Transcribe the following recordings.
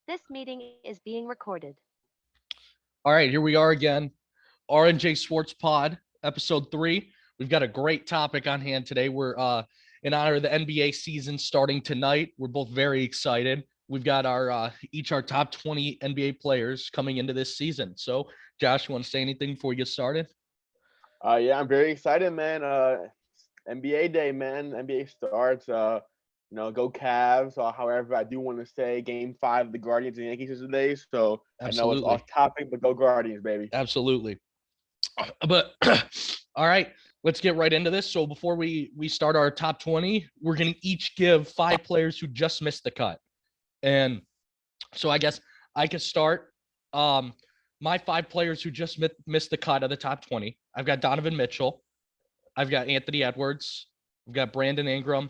This meeting is being recorded. All right, here we are again. R&J Sports Pod, episode 3. We've got a great topic on hand today. We're in honor of the NBA season starting tonight. We're both very excited. We've got our each our top 20 NBA players coming into this season. So, Josh, you want to say anything before we get started? Yeah, I'm very excited, man. NBA day, man. NBA starts. Go Cavs. Or however, I do want to say Game 5 of the Guardians and Yankees is today. So I know it's Absolutely. off topic, but go Guardians, baby. Absolutely. But all right, let's get right into this. So before we start our top 20, we're going to each give 5 players who just missed the cut. And so I guess I could start. My 5 players who just missed the cut of the top 20. I've got Donovan Mitchell. I've got Anthony Edwards. I've got Brandon Ingram.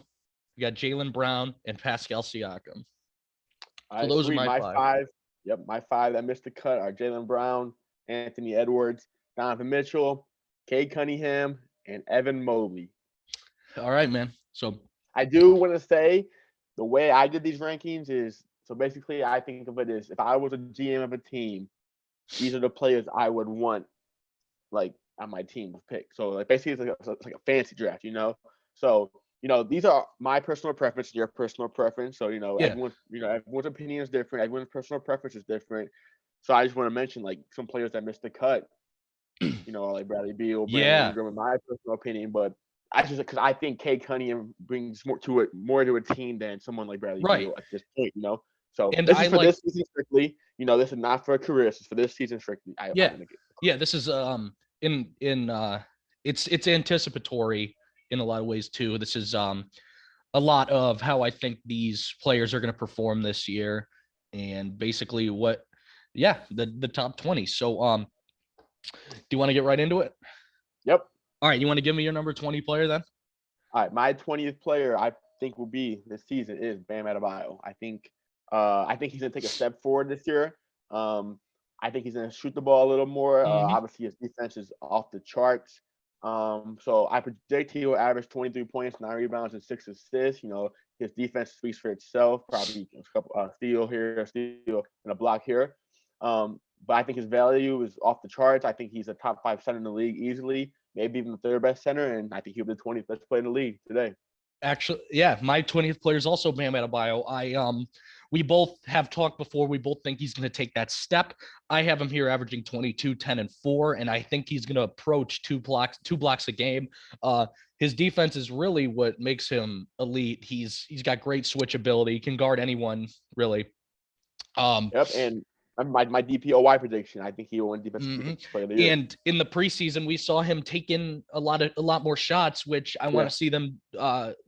I've got Jaylen Brown and Pascal Siakam. All So right, those are sweet. my My 5. five. Yep, my 5 that missed the cut are Jaylen Brown, Anthony Edwards, Donovan Mitchell, Cade Cunningham, and Evan Mobley. All right, man. So I do want to say the way I did these rankings is so basically I think of it as if I was a GM of a team, these are the players I would want like on my team to pick. So like basically it's like a fancy draft, you know. So these are my personal preference, your personal preference. So yeah, everyone's opinion is different, everyone's personal preference is different. So I just want to mention like some players that missed the cut, like Bradley Beal, Brandon yeah, Ingram, in my personal opinion. But I just because I think Cade Cunningham brings more to a team than someone like Bradley right. Beal at this point. So And this I is for like, this season strictly. This is not for a career. This is for this season strictly. I yeah, want to get. yeah. This is in it's anticipatory in a lot of ways too. This is a lot of how I think these players are going to perform this year, and basically the top 20. So do you want to get right into it? Yep. All right, you want to give me your number 20 player then? All right. My 20th player I think will be this season is Bam Adebayo. I think he's gonna take a step forward this year. Um, I think he's gonna shoot the ball a little more. Mm-hmm. Obviously, his defense is off the charts. So I predict he will average 23 points, 9 rebounds, and 6 assists. His defense speaks for itself. Probably a couple steal here, a steal, and a block here. But I think his value is off the charts. I think he's a top 5 center in the league easily, maybe even the third best center, and I think he'll be the 20th best player in the league today. Actually, yeah, my 20th player is also Bam Adebayo. We both have talked before. We both think he's going to take that step. I have him here averaging 22, 10, and 4, and I think he's going to approach two blocks a game. His defense is really what makes him elite. He's got great switch ability, can guard anyone really. Yep, and my DPOY prediction, I think he will win Mhm. defensive player of the year. And in the preseason, we saw him taking a lot more shots, which I want Yeah, to see them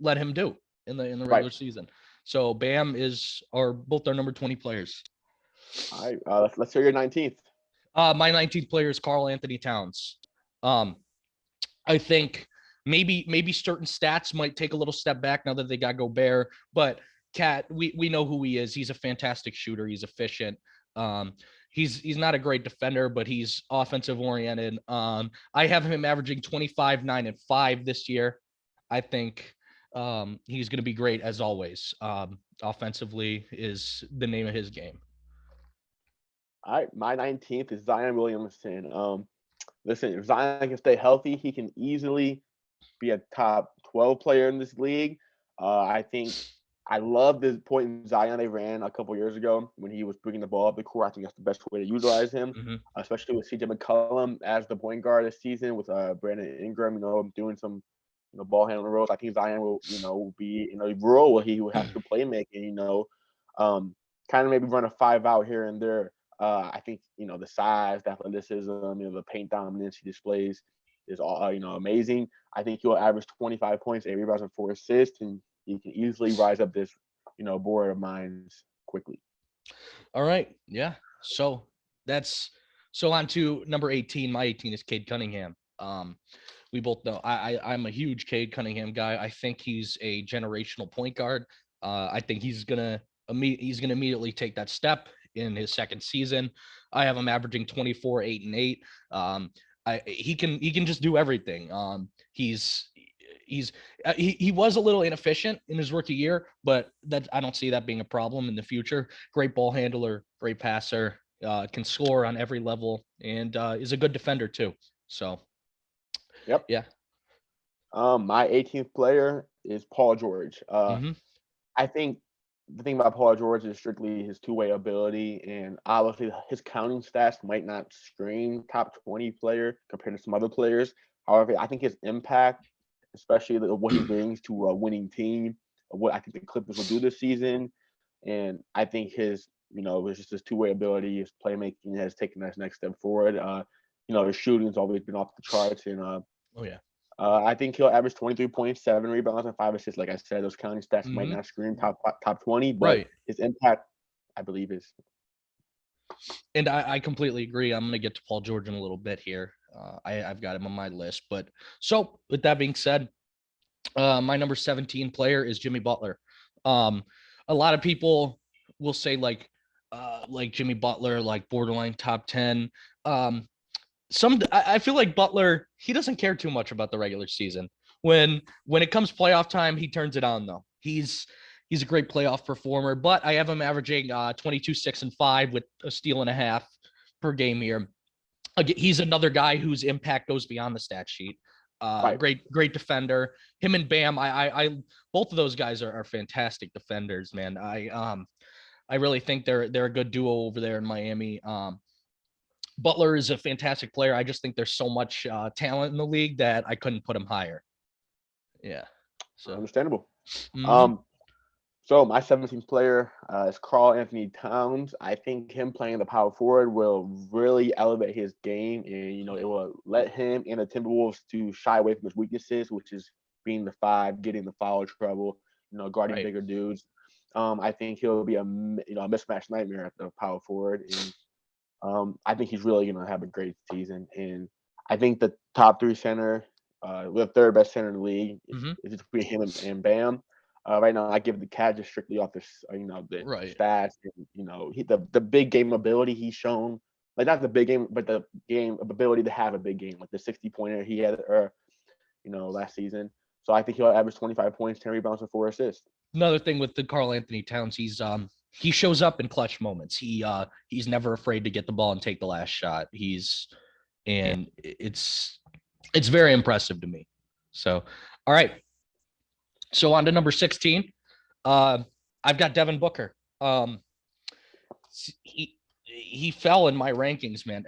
let him do in the right. regular season. So Bam is both our number 20 players. All right, let's hear your 19th. My 19th player is Karl Anthony Towns. Um, I think maybe certain stats might take a little step back now that they got Gobert, but we know who he is. He's a fantastic shooter. He's efficient. Um, he's not a great defender, but he's offensive oriented. I have him averaging 25, 9, and 5 this year. I think he's going to be great as always. Offensively is the name of his game. All right, my 19th is Zion Williamson. Listen, if Zion can stay healthy, he can easily be a top 12 player in this league. I think I love the point in Zion they ran a couple years ago when he was bringing the ball up the court. I think that's the best way to utilize him, Mm-hmm. especially with CJ McCollum as the point guard this season with Brandon Ingram, doing some ball handling roles. I think Zion will be in a role where he will have to play making, um, kind of maybe run a 5 out here and there. I think the size, the athleticism, the paint dominance he displays is all amazing. I think he'll average 25 points, 8 rebounds, and 4 assists, and he can easily rise up this board of mines quickly. All right. Yeah. So that's so on to number 18. My 18 is Cade Cunningham. We both know I'm a huge Cade Cunningham guy. I think he's a generational point guard. I think he's gonna immediately take that step in his second season. I have him averaging 24, 8, and 8. He can just do everything. he was a little inefficient in his rookie year, but that I don't see that being a problem in the future. Great ball handler, great passer, can score on every level, and is a good defender too. So, Yep. yeah. My 18th player is Paul George. Hmm. I think the thing about Paul George is strictly his two-way ability, and obviously his counting stats might not scream top 20 player compared to some other players. However, I think his impact, especially what he brings to a winning team, what I think the Clippers will do this season, and I think it's just his two-way ability, his playmaking has taken that next step forward. His shooting's always been off the charts, and Oh yeah. I think he'll average 23 points, 7 rebounds, and 5 assists. Like I said, those counting stats might Hmm. not scream top 20, but Right. his impact, I believe, is. And I completely agree. I'm going to get to Paul George in a little bit here. I've got him on my list. But so with that being said, my number 17 player is Jimmy Butler. Um, a lot of people will say like Jimmy Butler, like borderline top 10. Um, I feel like Butler, he doesn't care too much about the regular season. When it comes playoff time, he turns it on though. He's a great playoff performer, but I have him averaging 22, 6, and 5 with a steal and a half per game here. Again, he's another guy whose impact goes beyond the stat sheet. Right. Great defender. Him and Bam, I both of those guys are fantastic defenders, man. I really think they're a good duo over there in Miami. Butler is a fantastic player. I just think there's so much talent in the league that I couldn't put him higher. Yeah. So. Understandable. Mhm. So my 17th player is Karl Anthony Towns. I think him playing the power forward will really elevate his game, and it will let him and the Timberwolves to shy away from his weaknesses, which is being the 5, getting the foul trouble, guarding Right. bigger dudes. I think he'll be a mismatch nightmare at the power forward, and I think he's really going to have a great season. And I think the top 3 center, the third best center in the league, Mhm. is between him and Bam. Right now, I give the Cat just strictly off this, the Right. stats and the big game ability he's shown. Like not the big game, but the game ability to have a big game, like the 60-pointer he had, last season. So I think he'll average 25 points, 10 rebounds, and 4 assists. Another thing with the Karl Anthony Towns, he shows up in clutch moments. He's never afraid to get the ball and take the last shot. And it's very impressive to me. So, all right. So on to number 16. I've got Devin Booker. He fell in my rankings, man.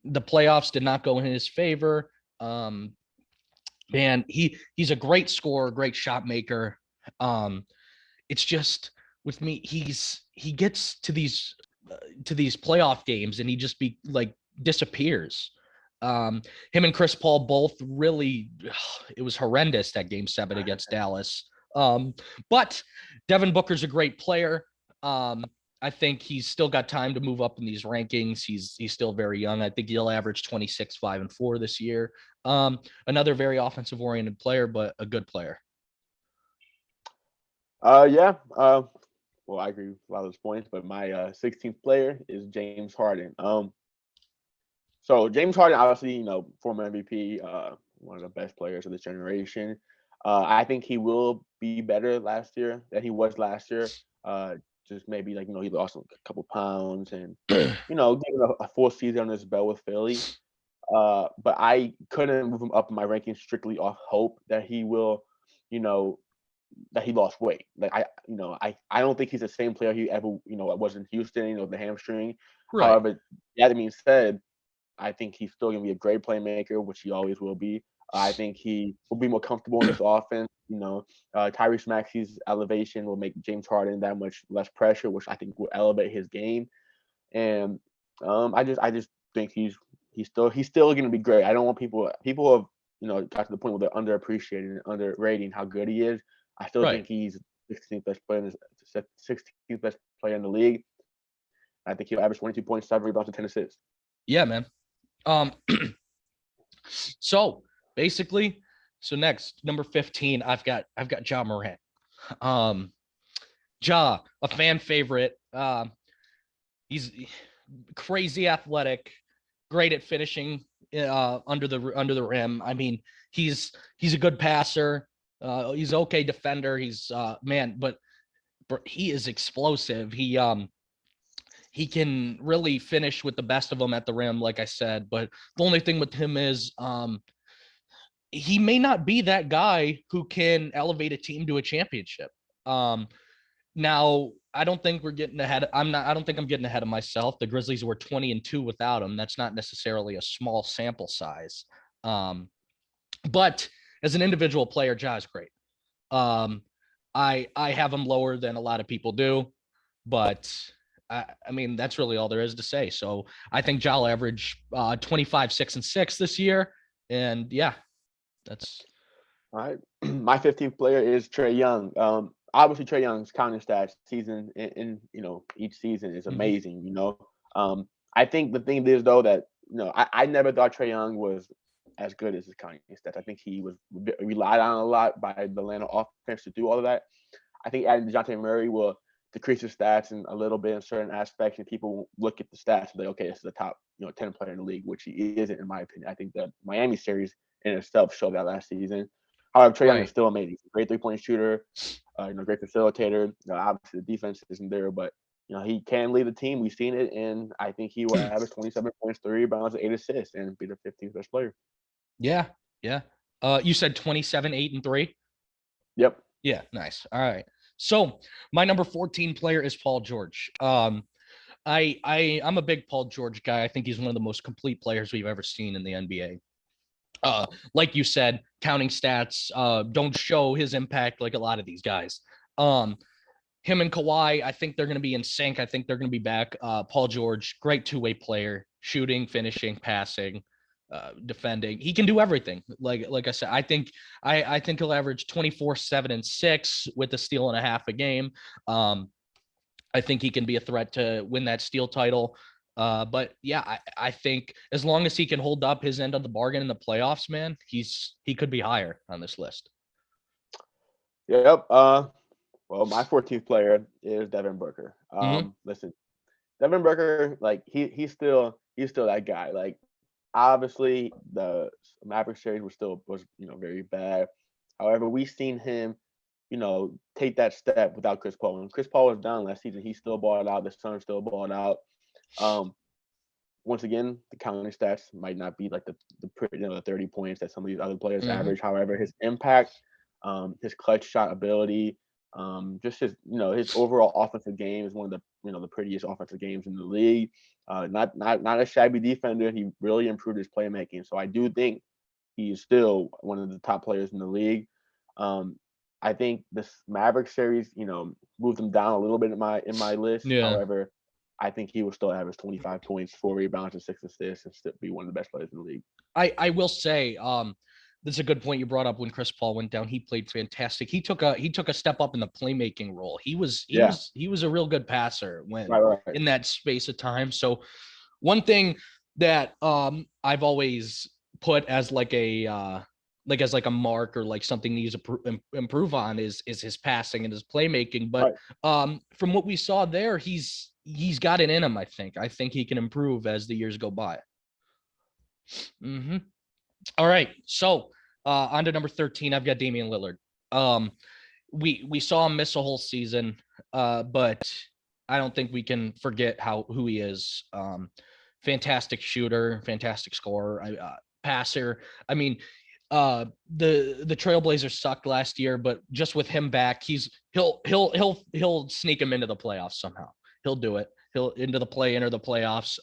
The playoffs did not go in his favor. And he's a great scorer, great shot maker. It's just with me, he gets to these playoff games and he just disappears. Him and Chris Paul both really, it was horrendous that game 7 against Dallas. But Devin Booker's a great player. I think he's still got time to move up in these rankings. He's still very young. I think he'll average 26, 5, and 4 this year. Another very offensive oriented player, but a good player. Yeah. Well, I agree with a lot of those points, but my 16th player is James Harden. So James Harden, obviously, former MVP, one of the best players of this generation. I think he will be better than he was last year. Just maybe he lost a couple pounds and getting a full season on his belt with Philly. But I couldn't move him up in my rankings strictly off hope that he will, that he lost weight. Like I don't think he's the same player he ever was in Houston. The hamstring. Right. However, that being said, I think he's still going to be a great playmaker, which he always will be. I think he will be more comfortable in this offense. Tyrese Maxey's elevation will make James Harden that much less pressure, which I think will elevate his game. And I just think he's still going to be great. I don't want people have got to the point where they're underappreciating and underrating how good he is. I still Right. think he's 16th best player in the league. I think he'll average 22 points, 7 rebounds, and 10 assists. Yeah, man. So basically, next number 15, I've got Ja Morant. Ja, a fan favorite. He's crazy athletic, great at finishing under the rim. I mean, he's a good passer. He's okay defender. He's man, but he is explosive. He can really finish with the best of them at the rim, like I said. But the only thing with him is he may not be that guy who can elevate a team to a championship. Now, I don't think we're getting ahead. I don't think I'm getting ahead of myself. The Grizzlies were 20-2 without him. That's not necessarily a small sample size. But as an individual player, Ja's great. I have him lower than a lot of people do, but I mean, that's really all there is to say. So I think Ja will average 25, 6, and 6 this year. And yeah, that's All right. My 15th player is Trey Young. Obviously Trey Young's counting stats season in each season is amazing. I think the thing is though that I never thought Trey Young was as good as his counting stats. I think he was relied on a lot by the Atlanta offense to do all of that. I think adding DeJounte Murray will decrease his stats in a little bit in certain aspects, and people will look at the stats and be like, okay, this is the top 10 player in the league, which he isn't in my opinion. I think the Miami series in itself showed that last season. However, Trey Young is still amazing. He's a great 3-point shooter, great facilitator. Obviously the defense isn't there, but he can lead the team. We've seen it, and I think he will average 27 points, 3 rebounds, 8 assists, and be the 15th best player. yeah. You said 27, 8, and 3. Yep. Yeah, nice. All right. So my number 14 player is Paul George. I'm a big Paul George guy. I think he's one of the most complete players we've ever seen in the NBA. Like you said, counting stats don't show his impact like a lot of these guys. Him and Kawhi, I think they're going to be in sync. I think they're going to be back. Paul George, great two-way player, shooting, finishing, passing, defending. He can do everything. Like I said, I think he'll average 24, 7, and 6 with a steal and a half a game. I think he can be a threat to win that steal title. But yeah, I think as long as he can hold up his end of the bargain in the playoffs, man, he could be higher on this list. Yep. Well, my 14th player is Devin Booker. Listen, Devin Booker, like he's still that guy. Like obviously the Mavericks series was very bad. However, we've seen him, take that step without Chris Paul. When Chris Paul was done last season, he still balled out. The Suns still balled out. Once again, the counting stats might not be like the 30 points that some of these other players average. However, his impact, his clutch shot ability, just his overall offensive game is one of the prettiest offensive games in the league. Not a shabby defender. He really improved his playmaking. So I do think he's still one of the top players in the league. I think this Maverick series, moved him down a little bit in my list. Yeah. However, I think he will still average 25 points, 4 rebounds, and 6 assists, and still be one of the best players in the league. I will say, that's a good point you brought up. When Chris Paul went down, he played fantastic. He took a step up in the playmaking role. He was a real good passer when in that space of time. So one thing that I've always put as like a mark or like something he needs to improve on is his passing and his playmaking. But from what we saw there, he's got it in him. I think he can improve as the years go by. All right, so on to number 13. I've got Damian Lillard. We saw him miss a whole season, but I don't think we can forget who he is. Fantastic shooter, fantastic scorer, passer. I mean, the Trailblazers sucked last year, but just with him back, he'll sneak him into the playoffs somehow. He'll do it. He'll enter the playoffs.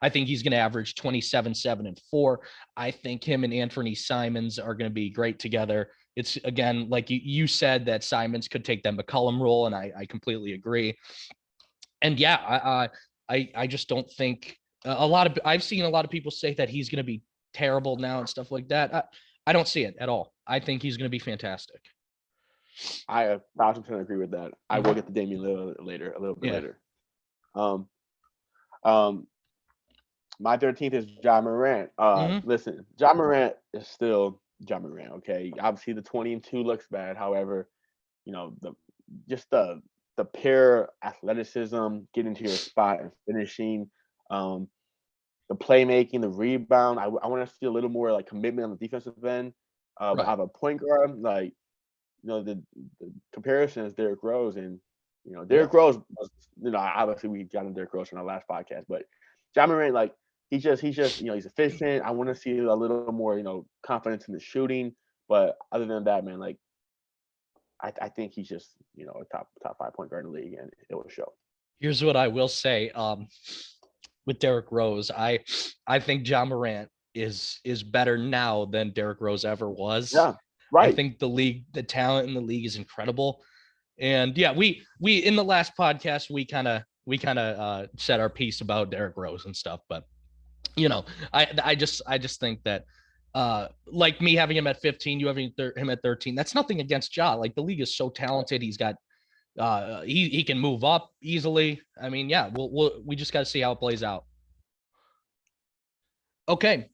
I think he's going to average 27, 7, and 4. I think him and Anthony Simons are going to be great together. It's again, like you said, that Simons could take that McCollum role, and I completely agree. And yeah, I just don't think I've seen a lot of people say that he's going to be terrible now and stuff like that. I don't see it at all. I think he's going to be fantastic. I 1,000% agree with that. I will get to Damian Lillard a little bit later. My 13th is Ja Morant. Listen, Ja Morant is still Ja Morant. Okay, obviously the 20-2 looks bad. However, the pure athleticism, getting to your spot and finishing, the playmaking, the rebound. I want to see a little more like commitment on the defensive end. Right. Of a point guard, like, the comparison is Derrick Rose, and Derrick Rose was, obviously we got on Derrick Rose in our last podcast, but Ja Morant, like, he's just he's efficient. I want to see a little more confidence in the shooting, but other than that, man, like, I think he's just a top 5 point guard in the league, and it will show. Here's what I will say. With Derrick Rose, I think Ja Morant is better now than Derrick Rose ever was. Yeah, I right. think the talent in the league is incredible. And yeah, we in the last podcast we kind of said our piece about Derrick Rose and stuff, but I just think that like me having him at 15, you having him at 13, that's nothing against Ja. Like, the league is so talented. He's got he can move up easily. I mean, yeah, we just got to see how it plays out. Okay.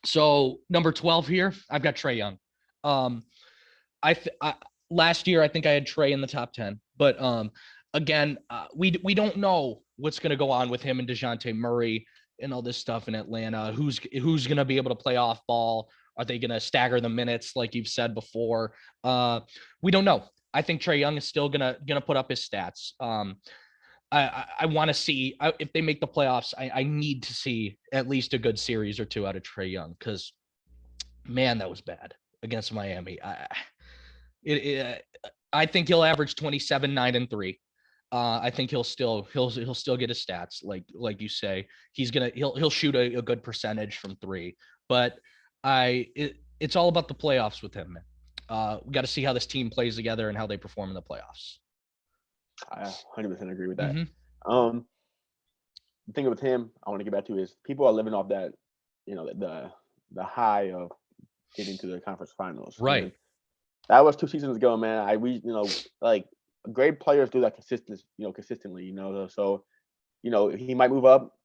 So number 12 here, I've got Trae Young. I last year I think I had Trae in the top 10, but again, we don't know what's going to go on with him and DeJounte Murray and all this stuff in Atlanta. Who's going to be able to play off ball? Are they going to stagger the minutes like you've said before? We don't know. I think Trae Young is still gonna put up his stats. I want to see if they make the playoffs. I need to see at least a good series or two out of Trae Young, because, man, that was bad against Miami. I think he'll average 27, 9, and 3. I think he'll still get his stats, like you say. He'll shoot a good percentage from 3, but it's all about the playoffs with him, man. We got to see how this team plays together and how they perform in the playoffs. I 100% agree with that. Mm-hmm. The thing with him, I want to get back to is people are living off that, the high of getting to the conference finals. Right. And that was 2 seasons ago, man. Like, great players do that consistently. So he might move up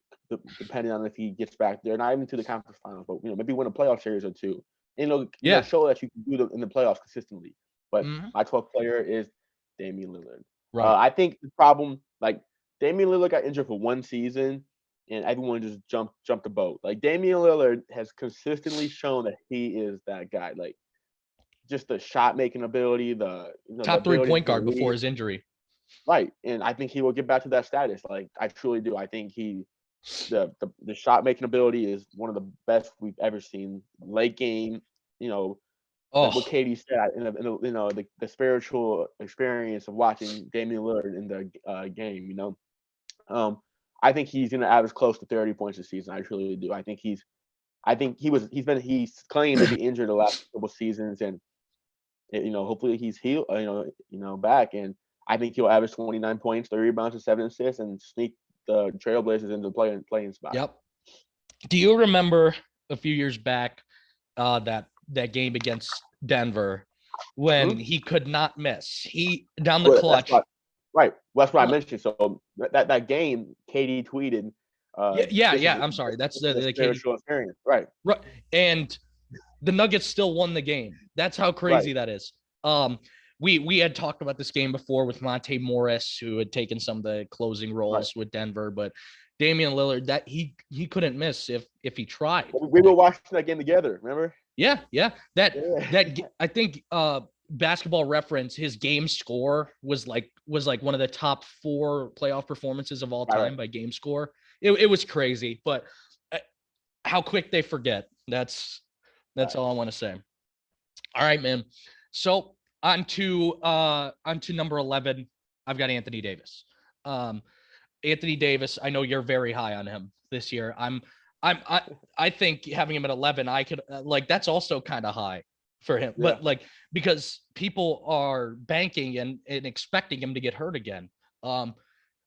depending on if he gets back there, not even to the conference finals, but maybe win a playoff series or two. Yeah. Show that you can do them in the playoffs consistently. But Mm-hmm. my 12th player is Damian Lillard. Right. I think the problem, like, Damian Lillard got injured for 1 season, and everyone just jumped the boat. Like, Damian Lillard has consistently shown that he is that guy. Like, just the shot making ability, the top 3 ability point to guard before lead. his injury. Right, and I think he will get back to that status. Like, I truly do. I think the shot making ability is one of the best we've ever seen. Late game, what Katie said in the spiritual experience of watching Damian Lillard in the game. I think he's going to average close to 30 points this season. I truly do. I think he's claimed to be injured the last couple seasons, and hopefully he's healed. Back, and I think he'll average 29 points, 3 rebounds, and 7 assists, and sneak the Trailblazers into the playing spot. Yep. Do you remember a few years back that game against Denver when he could not miss? He down the clutch. Right. Well, that's what I mentioned. So that game, Katie tweeted. Yeah. I'm sorry. That's the spiritual experience. Right. Right. And the Nuggets still won the game. That's how crazy that is. We had talked about this game before with Monte Morris, who had taken some of the closing roles with Denver, but Damian Lillard, that he couldn't miss if he tried. We were watching that game together, remember? Yeah. That I think Basketball Reference, his game score was like one of the top 4 playoff performances of all time by game score. It was crazy, but how quick they forget. That's all I want to say. All right, man. So on to number 11. I've got Anthony Davis. Anthony Davis, I know you're very high on him this year. I think having him at 11, I could that's also kind of high for him, but because people are banking and expecting him to get hurt again.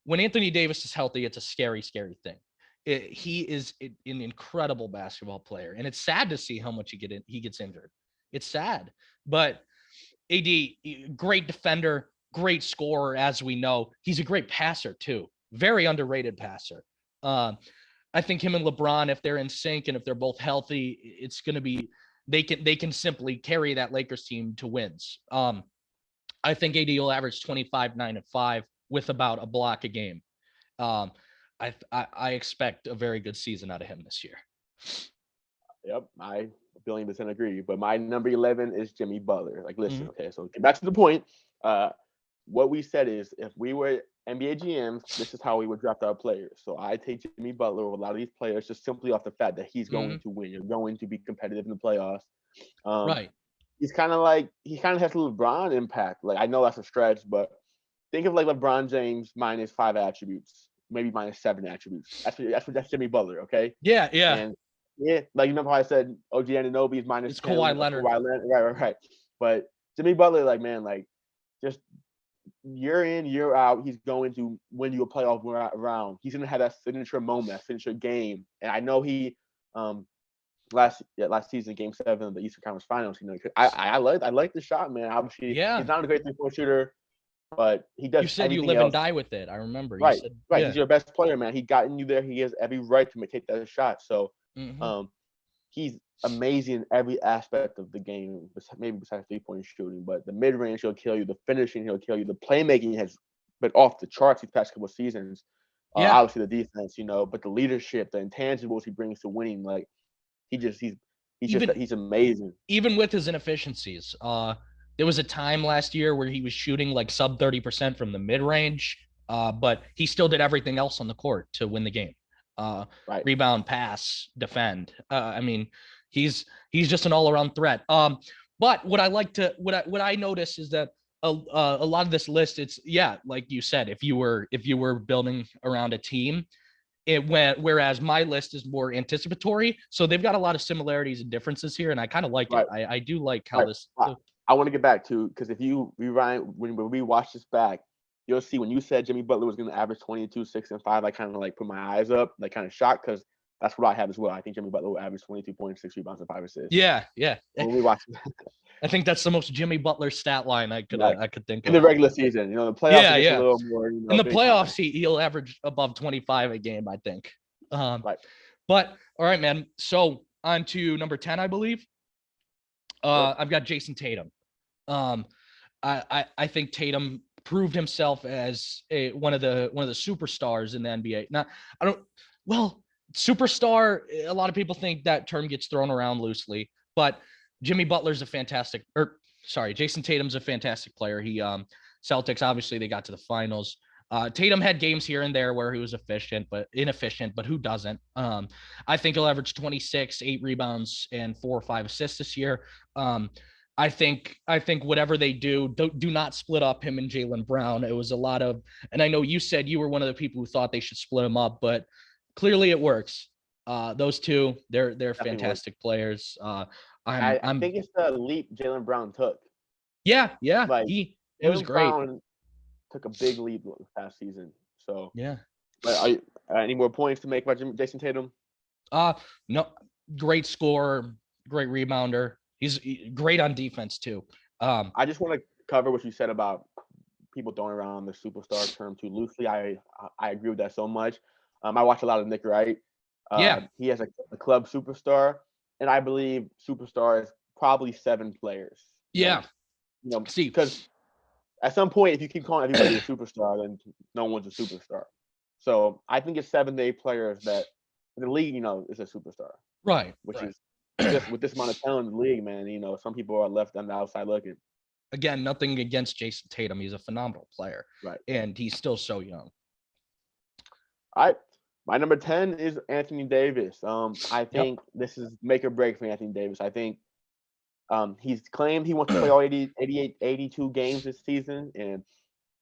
When Anthony Davis is healthy, it's a scary, scary thing. He is an incredible basketball player, and it's sad to see how much he gets injured. It's sad, but AD, great defender, great scorer, as we know. He's a great passer too, very underrated passer. I think him and LeBron, if they're in sync and if they're both healthy, it's going to be they can simply carry that Lakers team to wins. I think AD will average 25, 9, and 5 with about a block a game. I expect a very good season out of him this year. Yep, I 1,000,000,000% agree. But my number 11 is Jimmy Butler. Like, listen, Mhm. okay, so get back to the point. What we said is if we were NBA GMs, this is how we would draft our players. So I take Jimmy Butler over a lot of these players just simply off the fact that he's going Mhm. to win. You're going to be competitive in the playoffs. Um, Right. he's kind of has a LeBron impact. Like, I know that's a stretch, but think of like LeBron James minus 5 attributes, maybe minus 7 attributes. That's Jimmy Butler, okay? Yeah, yeah. And yeah, like, you remember how I said OG Anunoby is minus It's 10 Kawhi of Leonard. Kawhi Leonard? Right. But Jimmy Butler, like, man, like, just year in, year out, he's going to win you a playoff round. He's gonna have that signature moment, that signature game. And I know he last season, Game 7 of the Eastern Conference Finals. You know, I like the shot, man. Obviously, Yeah. he's not a great 3-point shooter, but he does You said you everything live else. and die with it. I remember. You Right, said, right. yeah. He's your best player, man. He gotten you there. He has every right to take that shot. So, Mhm. he's amazing in every aspect of the game, maybe besides 3-point shooting. But the mid range, he'll kill you. The finishing, he'll kill you. The playmaking has been off the charts these past couple of seasons. Yeah. Obviously, the defense, but the leadership, the intangibles he brings to winning, like he's amazing. Even with his inefficiencies, there was a time last year where he was shooting like sub 30% from the mid range, but he still did everything else on the court to win the game. Right. Rebound, pass, defend. I mean, he's just an all around threat. But what I notice is that a lot of this list, it's like you said, if you were building around a team, it went, whereas my list is more anticipatory. So they've got a lot of similarities and differences here, and I kind of like Right. it. I do like how Right. this. I want to get back to, because if you rewind, when we watch this back, you'll see when you said Jimmy Butler was going to average 22, 6, and 5, I kind of like put my eyes up, like kind of shocked, because that's what I have as well. I think Jimmy Butler will average 22.6 rebounds and 5 assists. Yeah. When we watch I think that's the most Jimmy Butler stat line I could think in of. the regular season, the playoffs is a little more. In the playoffs, he'll average above 25 a game, I think. Right. But all right, man. So on to number 10, I believe. I've got Jason Tatum. I think Tatum proved himself as one of the superstars in the NBA. Superstar, a lot of people think that term gets thrown around loosely, but Jason Tatum's a fantastic player. He Celtics, obviously they got to the finals. Tatum had games here and there where he was inefficient, but who doesn't? I think he'll average 26, 8 rebounds, and 4 or 5 assists this year. I think whatever they do not split up him and Jaylen Brown. It was a lot of, and I know you said you were one of the people who thought they should split him up, but clearly it works. Those two, they're fantastic players. I think it's the leap Jaylen Brown took. Yeah, like, he was great. Brown took a big leap past season. So yeah. But are any more points to make about Jason Tatum? No, great scorer, great rebounder. He's great on defense too. I just want to cover what you said about people throwing around the superstar term too loosely. I agree with that so much. I watch a lot of Nick Wright. He has a club superstar, and I believe superstar is probably 7 players. Yeah. Because at some point, if you keep calling everybody a superstar, then no one's a superstar. So I think it's 7 to 8 players that the league, is a superstar. Right. Which is just with this amount of talent in the league, man. Some people are left on the outside looking. Again, nothing against Jason Tatum. He's a phenomenal player. Right. And he's still so young. All right. My number 10 is Anthony Davis. I think this is make or break for Anthony Davis. I think he's claimed he wants to play all 82 games this season, and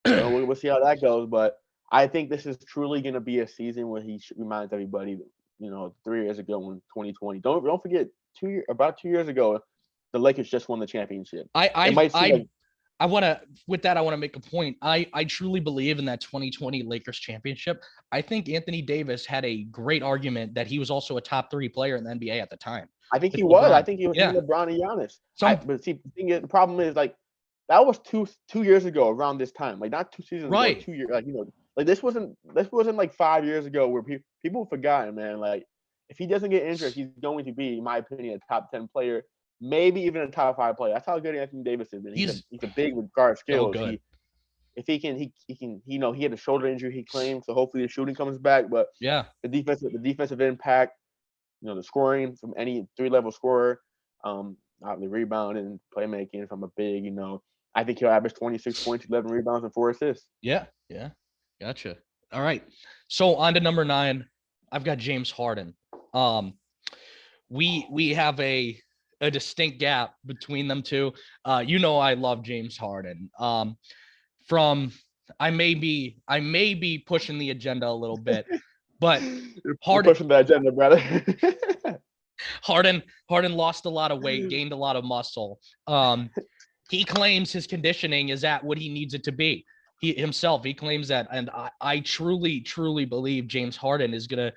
we'll see how that goes. But I think this is truly going to be a season where he reminds everybody, 3 years ago in 2020. Don't forget, about 2 years ago, the Lakers just won the championship. I want to make a point. I truly believe in that 2020 Lakers championship. I think Anthony Davis had a great argument that he was also a top 3 player in the NBA at the time. I think he was. I think he was LeBron and Giannis. But see, the problem is, like, that was two years ago around this time. Like, not 2 seasons ago, 2 years. Like, this wasn't like 5 years ago where people forgotten, man. Like, if he doesn't get injured, he's going to be, in my opinion, a top 10 player, maybe even a top 5 player. That's how good Anthony Davis is. Man. He's a big with guard skills. So good. He can. He had a shoulder injury he claimed, so hopefully the shooting comes back. But the defensive impact, the scoring from any 3-level scorer. The rebounding and playmaking from a big, I think he'll average 26 points, 11 rebounds, and 4 assists. Yeah. Gotcha. All right. So on to number 9. I've got James Harden. We have a distinct gap between them two. I love James Harden. I may be pushing the agenda a little bit, but You're Harden pushing the agenda, brother. Harden lost a lot of weight, gained a lot of muscle. He claims his conditioning is at what he needs it to be. He claims that, and I truly believe James Harden is gonna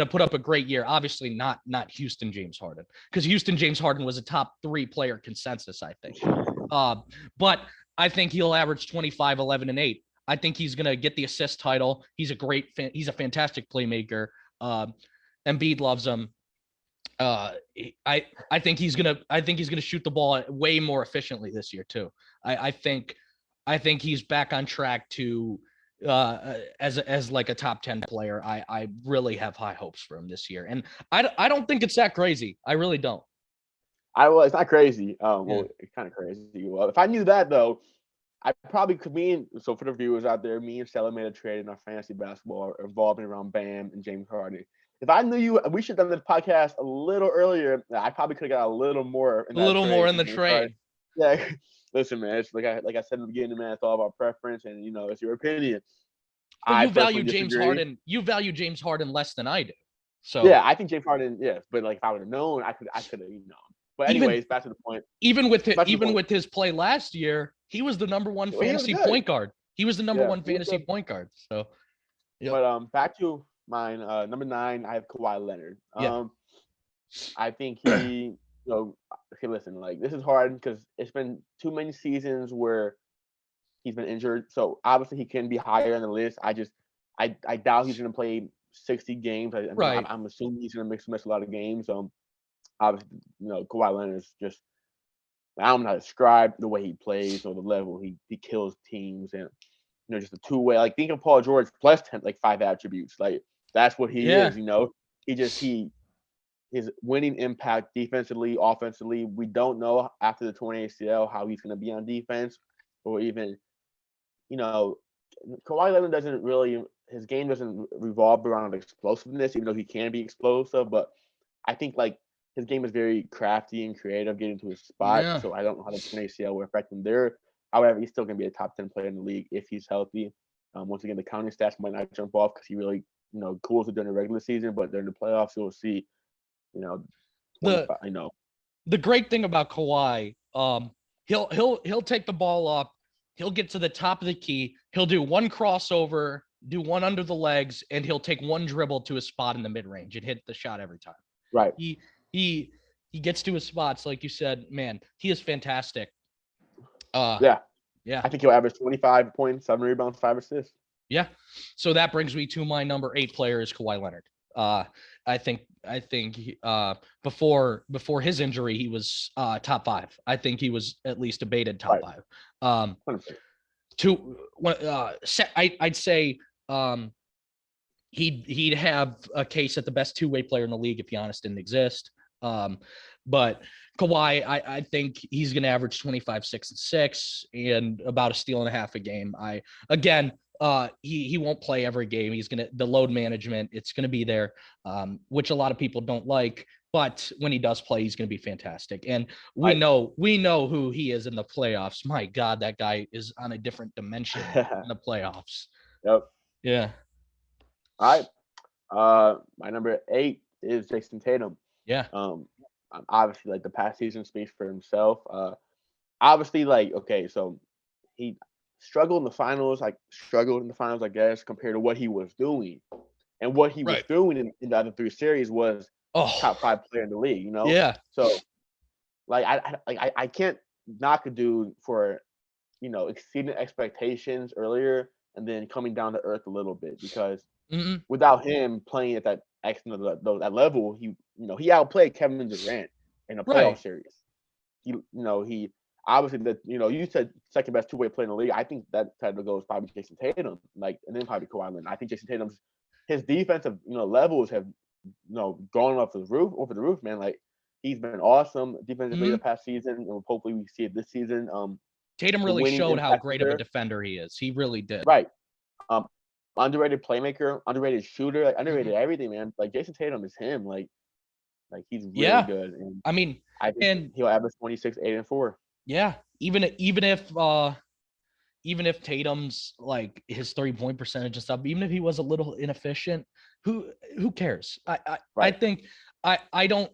put up a great year. Obviously not Houston James Harden, because Houston James Harden was a top 3 player consensus, I think. But I think he'll average 25, 11, and 8. I think he's gonna get the assist title. He's a fantastic playmaker. Embiid loves him. I think he's gonna shoot the ball way more efficiently this year too. I think he's back on track to as like a top 10 player. I really have high hopes for him this year, and I don't think it's that crazy. I really don't. It's not crazy. It's kind of crazy. Well, if I knew that though, I probably could. So for the viewers out there, me and Stella made a trade in our fantasy basketball revolving around Bam and James Harden. If I knew we should have done the podcast a little earlier. I probably could have got a little more. A little more in the trade. Yeah, listen, man. It's like I said in the beginning, man. It's all about preference, and it's your opinion. But you value James Harden. You value James Harden less than I do. So yeah, I think James Harden. Yes, but like if I would have known, I could have. But anyways, back to the point. Even with his play last year, he was the number 1 fantasy point guard. He was the number 1 fantasy point guard. So, yep. But back to mine. Number 9, I have Kawhi Leonard. I think he. Okay, listen. Like this is hard because it's been too many seasons where he's been injured. So obviously he can be higher on the list. I doubt he's going to play 60 games. I'm assuming he's going to miss a lot of games. Obviously, Kawhi Leonard is just, I don't know how to describe the way he plays or the level he kills teams, and just a two-way. Like think of Paul George plus 10, like 5 attributes. Like that's what he is. His winning impact defensively, offensively. We don't know after the torn ACL how he's going to be on defense, or even, Kawhi Leonard doesn't really. His game doesn't revolve around explosiveness, even though he can be explosive. But I think like his game is very crafty and creative, getting to his spot. Yeah. So I don't know how the torn ACL will affect him there. However, he's still going to be a top 10 player in the league if he's healthy. Once again, the counting stats might not jump off because he really, cools it during the regular season, but during the playoffs, you'll see, the great thing about Kawhi, he'll take the ball up, he'll get to the top of the key, he'll do one crossover, do one under the legs, and he'll take one dribble to a spot in the mid range and hit the shot every time. Right. He gets to his spots, like you said. Man, he is fantastic. Yeah. I think he'll average 25 points, 7 rebounds, 5 assists. Yeah. So that brings me to my number 8 player is Kawhi Leonard. I think before his injury, he was top 5. I think he was at least debated top 5. I'd say he'd have a case at the best 2-way player in the league if Giannis didn't exist. But Kawhi, I think he's going to average 25, 6, and 6, and about a steal and a half a game. He won't play every game. The load management, it's going to be there, which a lot of people don't like. But when he does play, he's going to be fantastic. And we know who he is in the playoffs. My God, that guy is on a different dimension in the playoffs. Yep. Yeah. All right. My number 8 is Jason Tatum. Yeah. Obviously, like the past season speaks for himself. Obviously, like, okay, so he struggled in the finals, I guess, compared to what he was doing. And what he was doing in the other 3 series was top 5 player in the league, Yeah. So, like, I can't knock a dude for, exceeding expectations earlier and then coming down to earth a little bit, because without him playing at that that level, he outplayed Kevin Durant in a playoff series. He obviously you said second best 2-way player in the league. I think that title goes probably Jason Tatum, and then probably Kawhi Leonard. I think Jason Tatum's his defensive levels have gone over the roof, man. Like he's been awesome defensively the Mhm. past season, and hopefully we see it this season. Tatum The really winning showed how impact great of a there. defender he is. He really did. Right. Underrated playmaker, underrated shooter, like underrated Mhm. everything, man. Like Jason Tatum is him. Like he's really Yeah. good, and I mean, I think and he'll average 26, 8, and 4. yeah, even if Tatum's like his 3-point percentage and stuff, even if he was a little inefficient, who cares? I Right. think I don't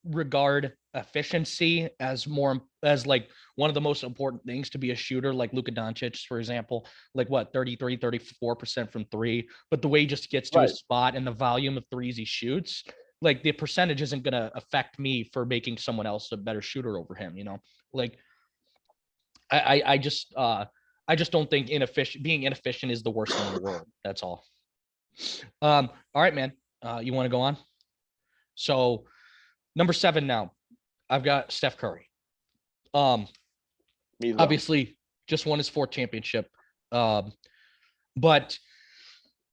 regard efficiency as more as like one of the most important things to be a shooter, like Luka Doncic, for example, like what 33, 34% from three, but the way he just gets to Right. his spot and the volume of threes he shoots, like the percentage isn't gonna affect me for making someone else a better shooter over him, like I just don't think being inefficient is the worst thing in the world. That's all. All right, man. You want to go on? So number 7 now. I've got Steph Curry. Me as well. Obviously just won his 4th championship. But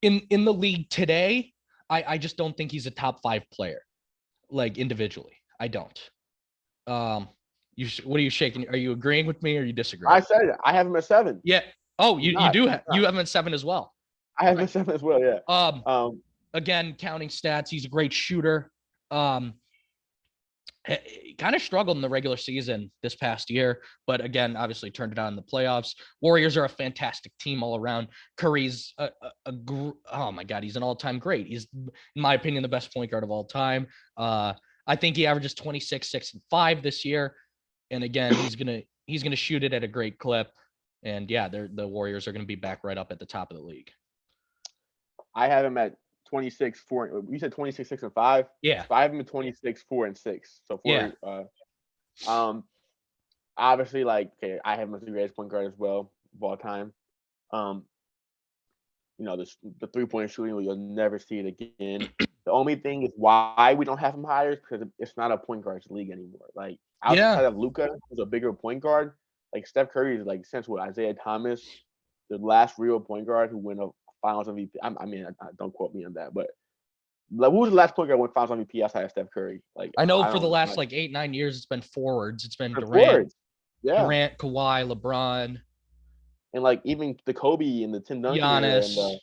in the league today, I just don't think he's a top 5 player, like individually. I don't. What are you shaking? Are you agreeing with me or are you disagreeing? I said it. I have him at 7. Yeah. Oh, He's you not. do He's have not. you have him at 7 as well. I have him Right. at 7 as well. Yeah. Again, counting stats, he's a great shooter. Kind of struggled in the regular season this past year, but again, obviously turned it on in the playoffs. Warriors are a fantastic team all around. Curry's oh my God, he's an all-time great. He's, in my opinion, the best point guard of all time. I think he averages 26, 6, and 5 this year. And again, he's gonna shoot it at a great clip. And yeah, the Warriors are gonna be back right up at the top of the league. I have him at 26, 4. You said 26, 6, and 5. Yeah. So I have him at 26, 4, and 6. So 4. Yeah. Obviously, like, okay, I have him as the greatest point guard as well of all time. The 3-point shooting, you'll never see it again. The only thing is why we don't have him higher is because it's not a point guard's league anymore. Like outside of Luka, who's a bigger point guard, like Steph Curry is like since what Isaiah Thomas, the last real point guard who won a Finals MVP. I mean, don't quote me on that, but like, who was the last point guard who won Finals MVP outside of Steph Curry? Like I know I for the don't last like, like 8, 9 years, it's been forwards. It's been forwards. Yeah. Durant, Kawhi, LeBron, And like even the Kobe and the Tim Duncan era and Giannis.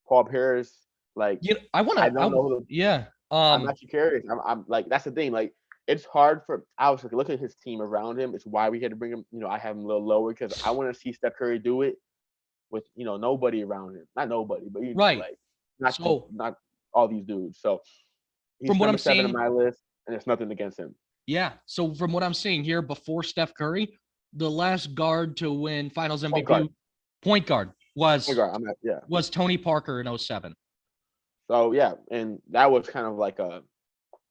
Paul Pierce, like I don't know who yeah. I'm actually curious. I'm like that's the thing. Like it's hard for I was like look at his team around him. It's why we had to bring him. I have him a little lower because I want to see Steph Curry do it with nobody around him. Not nobody, but Right. like not all these dudes. So he's from what number I'm 7 seeing on my list, and it's nothing against him. Yeah. So from what I'm seeing here, before Steph Curry, the last guard to win Finals MVP point guard was Tony Parker in 07. So yeah, and that was kind of like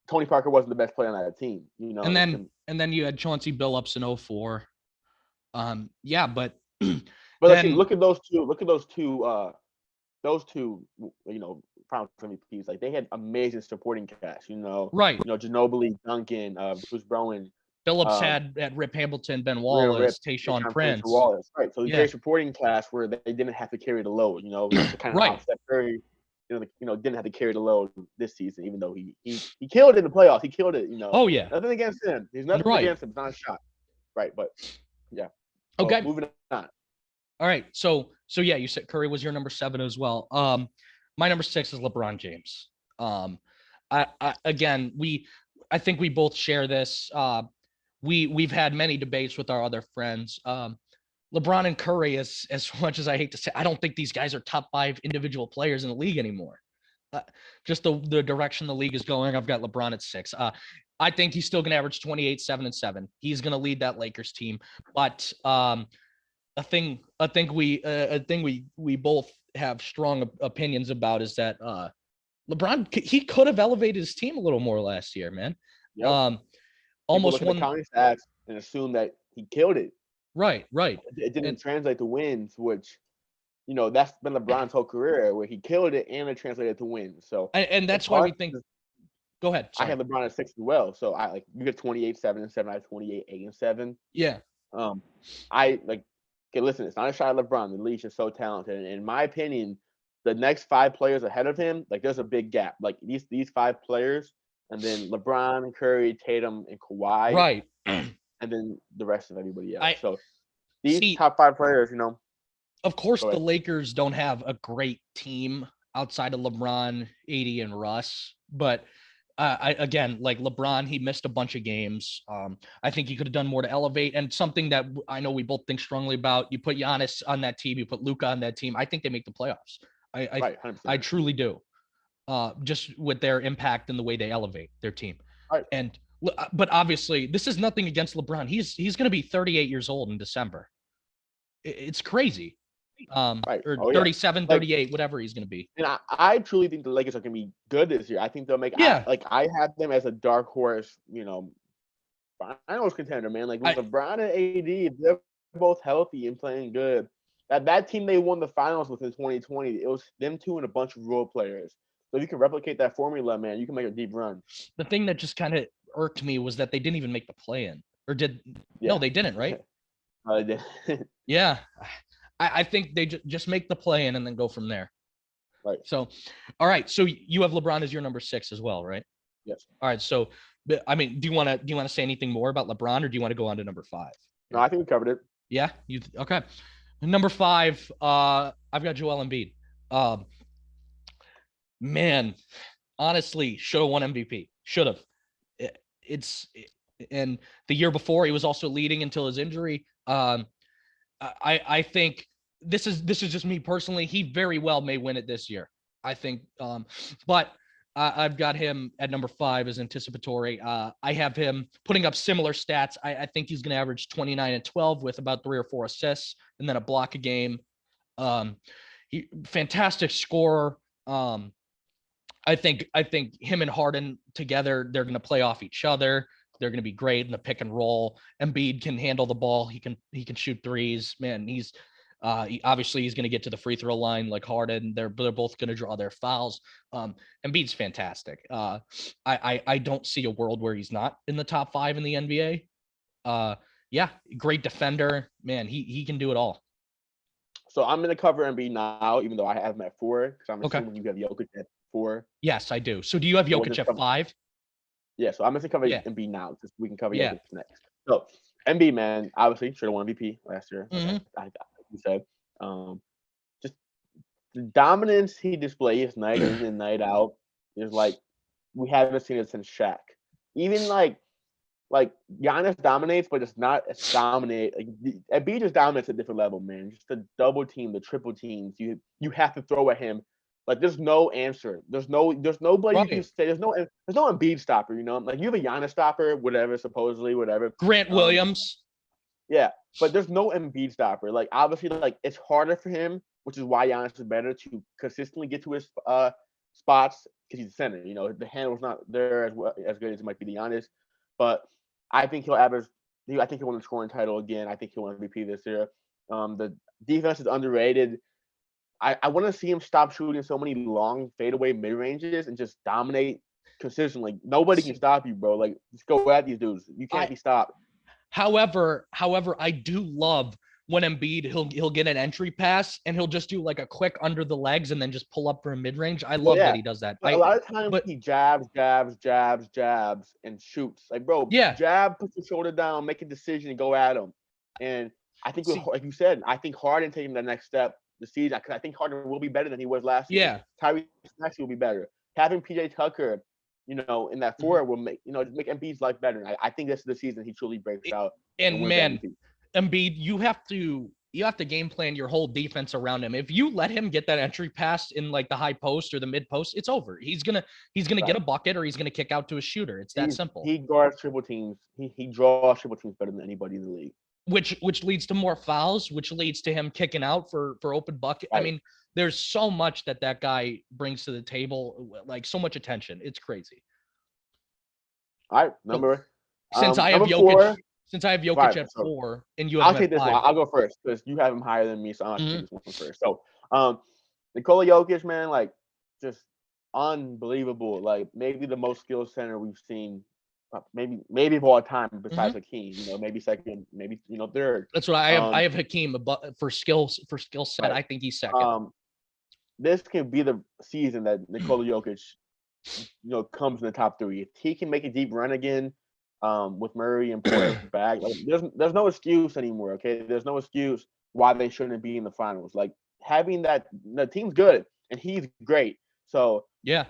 Tony Parker wasn't the best player on that team, And then you had Chauncey Billups in 04. Yeah, but then look at those two, Finals MVPs. Like they had amazing supporting cast, right. Ginobili, Duncan, Bruce Bowen. Phillips had Rip Hamilton, Ben Wallace, Tayshaun Prince. Wallace, right. So the great supporting cast where they didn't have to carry the load, to kind of how Steph Curry, didn't have to carry the load this season, even though he killed it in the playoffs. He killed it, Oh yeah. Nothing against him. There's nothing against him. It's not a shot. Right, but yeah. Okay. Moving on. All right. So yeah, you said Curry was your number 7 as well. My number 6 is LeBron James. I think we both share this. We've had many debates with our other friends. LeBron and Curry, as much as I hate to say, I don't think these guys are top 5 individual players in the league anymore. Just the direction the league is going. I've got LeBron at 6. I think he's still going to average 28, 7, and 7. He's going to lead that Lakers team. But a thing we both have strong opinions about is that LeBron, he could have elevated his team a little more last year, man. Yep. Almost won the counting stats and assume that he killed it. Right. It didn't translate to wins, which that's been LeBron's whole career where he killed it and it translated to wins. So and that's why we think. Go ahead. Sorry. I had LeBron at 6 as well. So I like you get 28, 7, and 7. I have 28, 8, and 7. Yeah. I like. Okay, listen. It's not a shot at LeBron. The league is so talented. And in my opinion, the next 5 players ahead of him, like there's a big gap. Like these 5 players, and then LeBron, Curry, Tatum, and Kawhi, Right. and then the rest of everybody else. I So these see. top 5 players, you know, Of course, go the ahead. Lakers don't have a great team outside of LeBron, AD, and Russ. But again, like LeBron, he missed a bunch of games. I think he could have done more to elevate. And something that I know we both think strongly about: you put Giannis on that team, you put Luka on that team. I think they make the playoffs. Right, I 100%. truly do. Just with their impact and the way they elevate their team. Right. And but obviously, this is nothing against LeBron. He's going to be 38 years old in December. It's crazy. Right. Or Oh, yeah. 37, Like, 38, whatever he's going to be. and I truly think the Lakers are going to be good this year. I think they'll make. Yeah. I have them as a dark horse. You know, finals contender, man. Like with LeBron and AD, if they're both healthy and playing good. That team they won the finals with in 2020, it was them two and a bunch of role players. So if you can replicate that formula, man, you can make a deep run. The thing that just kind of irked me was that they didn't even make the play-in, or did? Yeah. No, they didn't, right? Yeah. I think they just make the play-in and then go from there. Right. So, all right. So you have LeBron as your number 6 as well, right? Yes. All right. So, I mean, do you want to say anything more about LeBron, or do you want to go on to number 5? No, I think we covered it. Yeah. Okay. Number 5. I've got Joel Embiid. Man, honestly, should have won MVP. Should have. And the year before he was also leading until his injury. I think this is just me personally. He very well may win it this year. I think, but I've got him at number 5 as anticipatory. I have him putting up similar stats. I think he's going to average 29 and 12 with about 3 or 4 assists and then a block a game. Fantastic scorer. I think him and Harden together, they're going to play off each other. They're going to be great in the pick and roll. Embiid can handle the ball. He can shoot threes. Man, he's obviously he's going to get to the free throw line like Harden. They're both going to draw their fouls. Embiid's fantastic. I don't see a world where he's not in the top 5 in the NBA. Yeah, great defender. Man, he can do it all. So I'm going to cover Embiid now, even though I have him at 4, because I'm assuming you have Jokic at 4. Yes, I do. So do you have Jokic at 5? Yeah, so I'm going to cover Embiid now, because we can cover Jokic next. So Embiid, man, obviously should have won MVP last year. Mm-hmm. Like you said, just the dominance he displays night in and night out is like we haven't seen it since Shaq. Even like Giannis dominates, but it's not as dominate. Like Embiid just dominates at a different level, man. Just the double team, the triple teams. You have to throw at him. Like there's no answer. There's nobody you can say. There's no Embiid stopper. You know, like you have a Giannis stopper, whatever, supposedly, whatever. Grant Williams. Yeah, but there's no Embiid stopper. Like obviously, like it's harder for him, which is why Giannis is better to consistently get to his spots because he's the center. You know, the handle's not there as good as it might be to Giannis, but I think he'll average. I think he'll win the scoring title again. I think he'll win MVP this year. The defense is underrated. I want to see him stop shooting so many long fadeaway mid ranges and just dominate consistently. Nobody can stop you, bro. Like just go at these dudes. You can't be stopped. However, I do love when Embiid he'll get an entry pass and he'll just do like a quick under the legs and then just pull up for a mid range. I love that he does that. A lot of times he jabs, and shoots. Like, bro, jab, put your shoulder down, make a decision, and go at him. And I think, like you said, I think Harden taking the next step this season because I think Harden will be better than he was last year. Tyrese Maxey will be better. Having PJ Tucker, you know, in that 4 will make make Embiid's life better. I think this is the season he truly breaks out. And man, Embiid, you have to game plan your whole defense around him. If you let him get that entry pass in like the high post or the mid post, it's over. He's gonna get a bucket or he's gonna kick out to a shooter. It's that simple. He guards triple teams. He draws triple teams better than anybody in the league. Which leads to more fouls, which leads to him kicking out for open bucket. Right. I mean, there's so much that guy brings to the table, like so much attention. It's crazy. All right, number. Since I have Jokic at 4, and you have I'll take this 5. one. I'll go first because you have him higher than me, so I'll take this one first. So, Nikola Jokic, man, like just unbelievable. Like maybe the most skilled center we've seen. Maybe of all time besides Hakeem, you know, maybe second, maybe third. That's what I have. I have Hakeem, but for skill set, right. I think he's second. This can be the season that Nikola Jokic comes in the top three. If he can make a deep run again, with Murray and Porter back, like there's no excuse anymore. Okay, there's no excuse why they shouldn't be in the finals. Like having that, the team's good and he's great. So Yeah.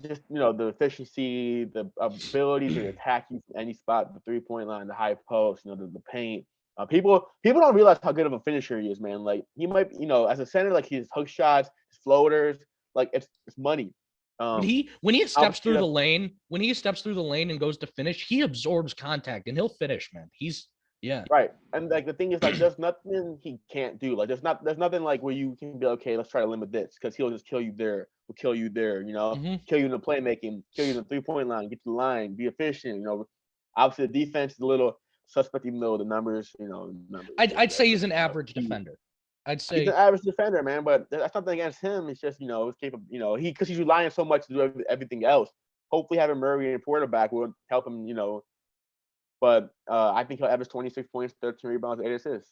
just the efficiency, the ability to attack you from any spot, the 3-point line, the high post, the paint. People don't realize how good of a finisher he is, man. Like he might, as a center, like his hook shots, his floaters, like it's money. When he steps Obviously through the that's lane, and goes to finish, he absorbs contact and he'll finish, man. Yeah. right. And like the thing is, like there's nothing he can't do. Like there's nothing like where you can be okay, let's try to limit this because he'll just kill you there, will kill you there, hmm kill you in the playmaking, kill you in the 3-point line, get to the line, be efficient. Obviously the defense is a little suspect, even though the numbers, numbers. I'd say he's an whatever. average defender. I'd He's say an average defender, man, but that's nothing against him. It's just his capable. Because he's relying so much to do everything else. Hopefully, having Murray and Porter back will help him. But I think he'll average 26 points, 13 rebounds, 8 assists.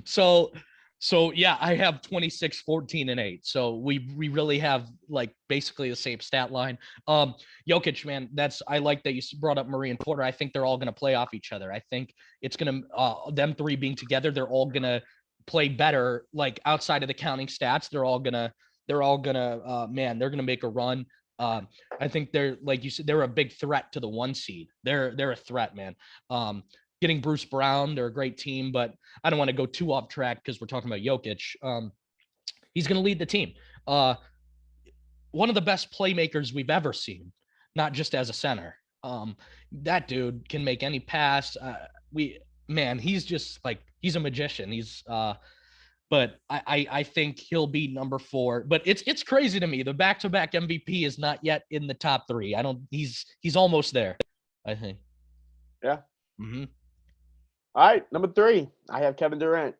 so yeah, I have 26, 14, and 8. So we really have like basically the same stat line. Jokic, man, I like that you brought up Murray and Porter. I think they're all gonna play off each other. I think it's gonna them three being together, they're all gonna play better. Like outside of the counting stats, they're all gonna man, they're gonna make a run. I think they're, like you said, they're a big threat to the 1 seed. They're a threat, man. Getting Bruce Brown, they're a great team, but I don't want to go too off track because we're talking about Jokic. He's going to lead the team. One of the best playmakers we've ever seen, not just as a center. That dude can make any pass. He's just like, he's a magician. But I think he'll be number 4. But it's crazy to me. The back-to-back MVP is not yet in the top 3. He's almost there, I think. Yeah. Mm-hmm. All right, number 3, I have Kevin Durant.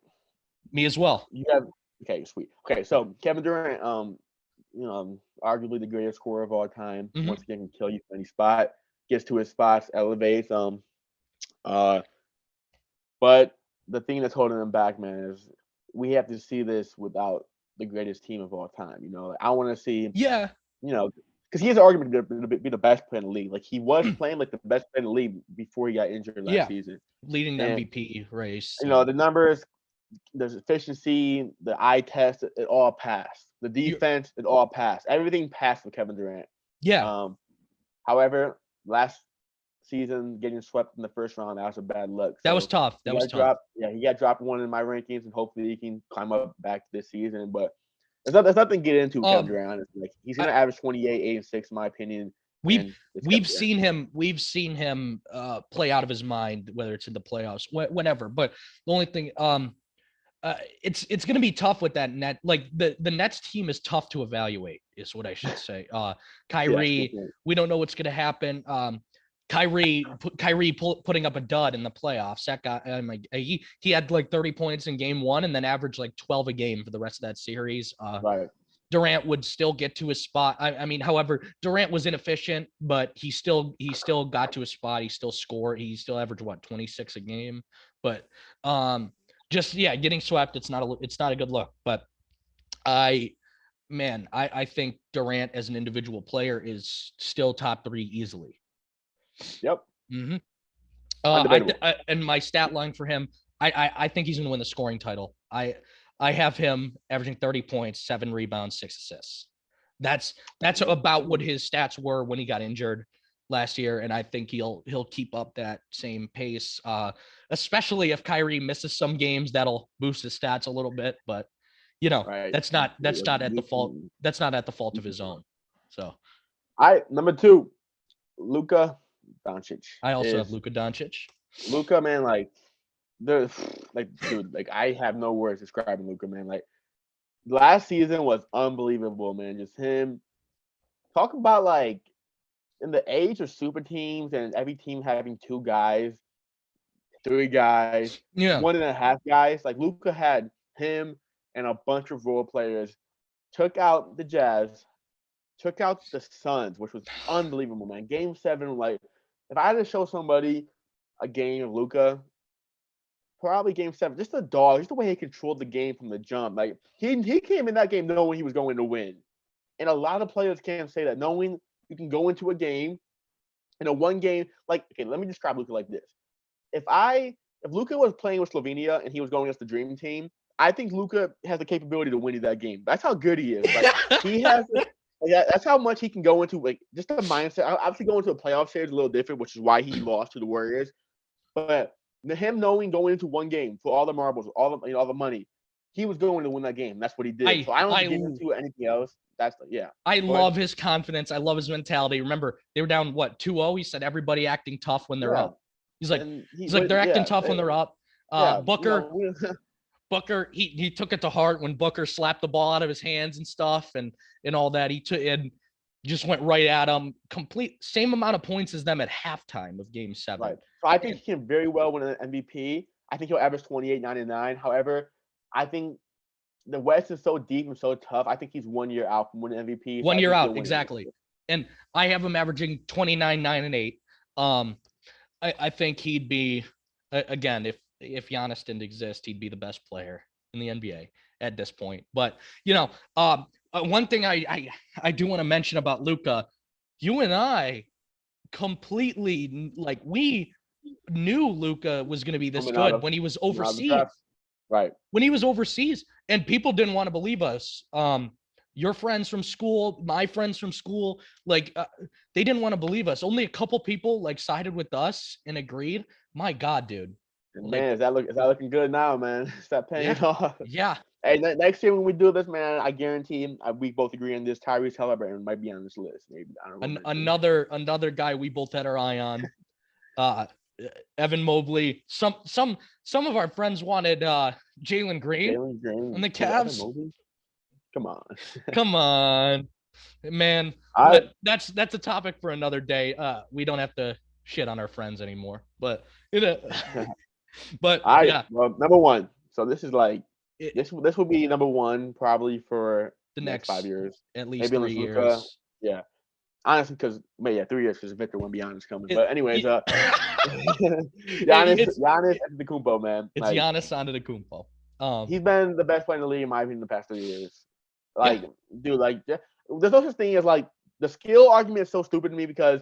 Me as well. You have okay, sweet. Okay, so Kevin Durant, arguably the greatest scorer of all time. Mhm. Once again, can kill you from any spot. Gets to his spots, elevates. But the thing that's holding him back, man, is we have to see this without the greatest team of all time. I want to see, Yeah. because he has an argument to be the best player in the league. Like he was playing like the best player in the league before he got injured last season. Leading the And, MVP race. the numbers, the efficiency, the eye test, it all passed. The defense, it all passed. Everything passed for Kevin Durant. Yeah. However, last season getting swept in the first round, that was a bad luck. That was tough. That was tough. He got dropped 1 in my rankings, and hopefully he can climb up back this season. But there's nothing to get into Kevin Durant. Honestly. Like he's gonna average 28, 8, and 6 in my opinion. We've seen him play out of his mind, whether it's in the playoffs, whenever. But the only thing, it's going to be tough with that net. Like the Nets team is tough to evaluate, is what I should say. Kyrie, we don't know what's going to happen. Kyrie putting up a dud in the playoffs. That guy, he had like 30 points in game 1 and then averaged like 12 a game for the rest of that series. Right. Durant would still get to his spot. However, Durant was inefficient, but he still got to his spot. He still scored. He still averaged 26 a game. But getting swept. It's not a good look. But I think Durant as an individual player is still top 3 easily. Yep. Mm-hmm. And my stat line for him, I think he's going to win the scoring title. I have him averaging 30 points, 7 rebounds, 6 assists. That's about what his stats were when he got injured last year, and I think he'll keep up that same pace. Especially if Kyrie misses some games, that'll boost his stats a little bit. But right. that's not at the fault. That's not at the fault of his own. So, number 2, Luka Doncic. I also have Luka Doncic. Luka, man, dude, I have no words describing Luka, man. Like last season was unbelievable, man. Just him. Talk about like in the age of super teams and every team having 2 guys, 3 guys, 1.5 guys. Like Luka had him and a bunch of role players. Took out the Jazz, took out the Suns, which was unbelievable, man. Game 7, like if I had to show somebody a game of Luka, probably game 7, just a dog, just the way he controlled the game from the jump. Like he came in that game knowing he was going to win. And a lot of players can't say that, knowing you can go into a game, in a one game, like, okay, let me describe Luka like this. If Luka was playing with Slovenia and he was going against the dream team, I think Luka has the capability to win you that game. That's how good he is. Like he has that's how much he can go into, like, just the mindset. Obviously going into a playoff series is a little different, which is why he lost to the Warriors. But him knowing going into one game for all the marbles, all the money, he was going to win that game. That's what he did. So I don't get into anything else. I love his confidence. I love his mentality. Remember, they were down 2-0. He said everybody acting tough when they're up. He's like they're acting tough when they're up. Booker, Booker, he took it to heart when Booker slapped the ball out of his hands and stuff and all that. He took and just went right at him. Complete same amount of points as them at halftime of Game 7. Right. So I think he can very well win an MVP. I think he'll average 28, 9, and 9. However, I think the West is so deep and so tough. I think he's 1 year out from winning MVP. 1 year out, exactly. And I have him averaging 29, 9, and 8. I think he'd be, again, if Giannis didn't exist, he'd be the best player in the NBA at this point. But one thing I do want to mention about Luka, you and I completely, like, we knew Luka was going to be this good when he was overseas. Right. When he was overseas, and people didn't want to believe us. Your friends from school, my friends from school, like they didn't want to believe us. Only a couple people like sided with us and agreed. My God, dude. Man, is that looking good now, man? Is that paying off? Yeah. Hey, next year when we do this, man, I guarantee we both agree on this. Tyrese Halliburton might be on this list. Maybe I don't know. Another guy we both had our eye on. Evan Mobley. Some of our friends wanted Jalen Green and the Cavs. Come on, man. That's a topic for another day. We don't have to shit on our friends anymore. But well, number one. So this is like this will be number one probably for the next 5 years, at least. Maybe 3 years. Yeah. Honestly, because 3 years because Victor won't be honest coming. But anyways, Giannis Antetokounmpo, man. It's like, Giannis Antetokounmpo. He's been the best player in the league in my opinion the past 3 years. Like, dude, like there's no such thing as like the skill argument is so stupid to me because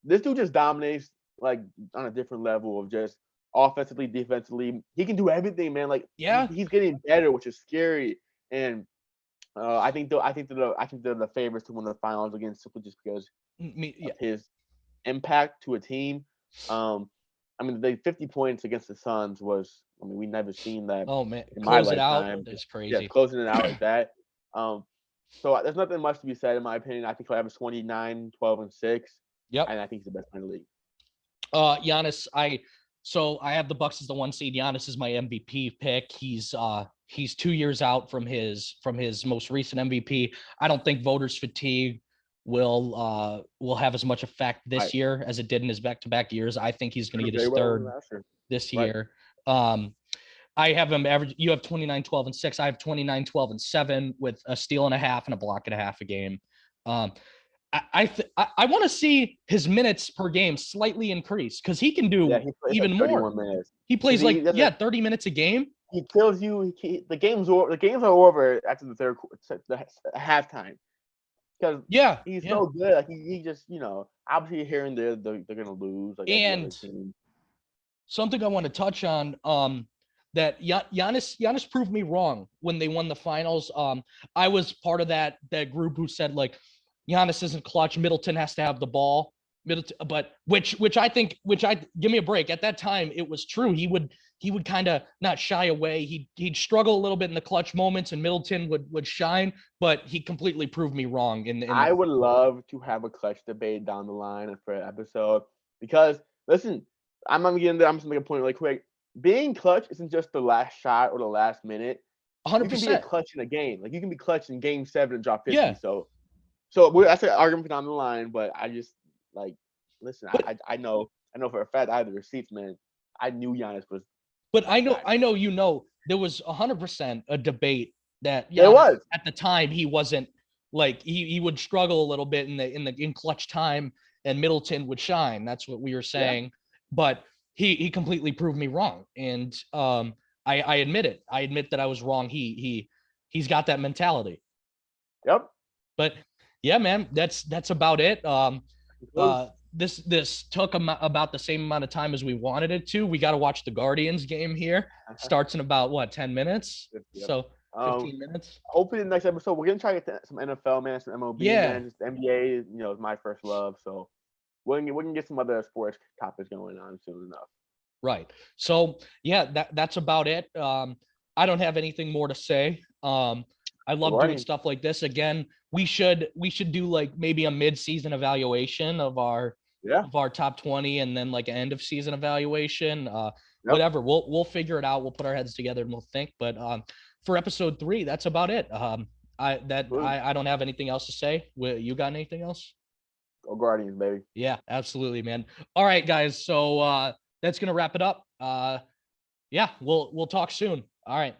this dude just dominates like on a different level of just offensively, defensively. He can do everything, man. Like, he's getting better, which is scary. And I think they're the favorites to win the finals again, simply just because of his impact to a team. I mean, the 50 points against the Suns was, we never seen that. Oh man, in my lifetime. Out is crazy. Yeah, closing it out like that. So there's nothing much to be said in my opinion. I think he'll average 29, 12, and 6. Yep. And I think he's the best player in the league. Giannis, I have the Bucks as the 1 seed. Giannis is my MVP pick. He's 2 years out from his most recent MVP. I don't think voters fatigue will have as much effect this year as it did in his back-to-back years. I think he's going to get his third this year. I have him average. You have 29, 12, and 6. I have 29, 12, and 7 with a steal and a half and a block and a half a game. I want to see his minutes per game slightly increase because he can do even more. Minutes. He plays 30 minutes a game. He kills you. The games are over after the halftime. Because he's so good. Like, he just, obviously here and there they're gonna lose. Like, and something I want to touch on, that Giannis proved me wrong when they won the finals. I was part of that group who said like Giannis isn't clutch. Middleton has to have the ball. But which give me a break. At that time, it was true. He would kind of not shy away. He'd struggle a little bit in the clutch moments, and Middleton would shine. But he completely proved me wrong. I would love to have a clutch debate down the line for an episode because listen, I'm not getting there. I'm just gonna make a point really quick. Being clutch isn't just the last shot or the last minute. 100%. You can be a clutch in a game. Like you can be clutch in Game 7 and drop 50. Yeah. So that's an argument down the line. But I just listen. I know for a fact I have the receipts, man. I knew Giannis was. But I know there was 100% a debate that there was at the time he wasn't like he would struggle a little bit in clutch time and Middleton would shine. That's what we were saying. Yeah. But he completely proved me wrong, and I admit it. I admit that I was wrong. He's got that mentality. Yep. But yeah, man, that's about it. Close. This took about the same amount of time as we wanted it to. We got to watch the Guardians game here. Starts in about what, 10 minutes? Yep. So Um, 15 minutes. hopefully the next episode we're gonna try to get some NFL, man, some MLB, Yeah, man. Just the NBA, is my first love. So we can get some other sports topics going on soon enough. right. So yeah, that's about it. I don't have anything more to say. I love doing Guardians. stuff like this. Again, we should do like maybe a mid-season evaluation of our Yeah. top 20 and then like an end of season evaluation. Yep. Whatever. We'll figure it out. We'll put our heads together and we'll think. But for episode 3, that's about it. I don't have anything else to say. You got anything else? Go Guardians, baby. Yeah, absolutely, man. All right, guys. So that's gonna wrap it up. Yeah, we'll talk soon. All right.